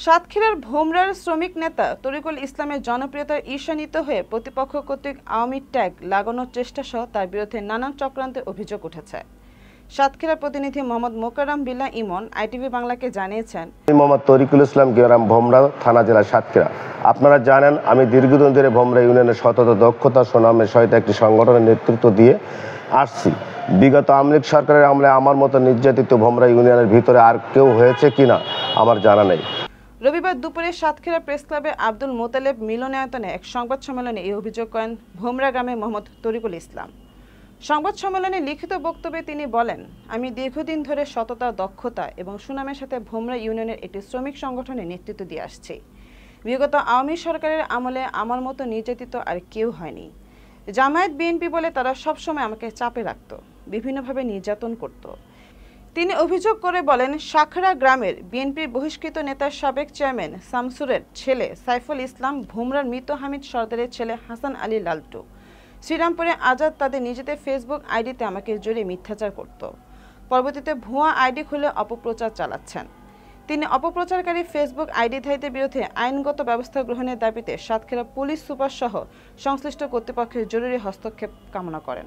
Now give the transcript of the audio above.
সাতক্ষীরার ভোমরার শ্রমিক নেতা তরিকুল ইসলামের জনপ্রিয়তার ঈর্ষান্বিত হয়ে প্রতিপক্ষ কর্তৃক আওয়ামী ট্যাগ লাগানোর চেষ্টা সহ তার বিরুদ্ধে নানান চক্রান্তের অভিযোগ উঠেছে। সাতক্ষীরা প্রতিনিধি মোহাম্মদ মোকাররম বিল্লাহ ইমন আইটিভি বাংলাকে জানিয়েছেন, মোহাম্মদ তরিকুল ইসলাম গ্রাম ভোমরা থানা জেলা সাতক্ষীরা। আপনারা জানেন আমি দীর্ঘদিন ধরে ভোমরা ইউনিয়নের সতত দক্ষতা সুনামের সহিত একটি সংগঠনের নেতৃত্ব দিয়ে আসছি। বিগত আওয়ামী লীগ সরকারের আমলে আমার মতো নির্যাতিত ভোমরা ইউনিয়নের ভিতরে আর কেউ হয়েছে কিনা আমার জানা নেই। রবিবার দুপুরে সাতক্ষীরা প্রেস ক্লাবে আব্দুল মোতালেব মিলনায়তনে এক সংবাদ সম্মেলনে এই অভিযোগ করেন ভোমরা গ্রামের মোহাম্মদ তরিকুল ইসলাম। সংবাদ সম্মেলনে লিখিত বক্তব্যে তিনি বলেন, আমি দীর্ঘদিন ধরে সততা, দক্ষতা এবং সুনামের সাথে ভোমরা ইউনিয়নের একটি শ্রমিক সংগঠনের নেতৃত্ব দিয়ে আসছি। বিগত আওয়ামী সরকারের আমলে আমার মতো নির্যাতিত আর কেউ হয়নি। জামায়াত বিএনপি বলে তারা সবসময় আমাকে চাপে রাখত, বিভিন্নভাবে নির্যাতন করত। তিনি অভিযোগ করে বলেন, শাখরা গ্রামের বিএনপির বহিষ্কৃত নেতার সাবেক চেয়ারম্যান শামসুরের ছেলে সাইফুল ইসলাম, ভোমরার মৃত হামিদ সর্দারের ছেলে হাসান আলী লালটু, শ্রীরামপুরে আজাদ তাদের নিজেদের ফেসবুক আইডিতে আমাকে জড়িয়ে মিথ্যাচার করত। পরবর্তীতে ভুয়া আইডি খুলে অপপ্রচার চালাচ্ছেন। তিনি অপপ্রচারকারী ফেসবুক আইডিধারীদের বিরুদ্ধে আইনগত ব্যবস্থা গ্রহণের দাবিতে সাতক্ষীরা পুলিশ সুপার সহ সংশ্লিষ্ট কর্তৃপক্ষের জরুরি হস্তক্ষেপ কামনা করেন।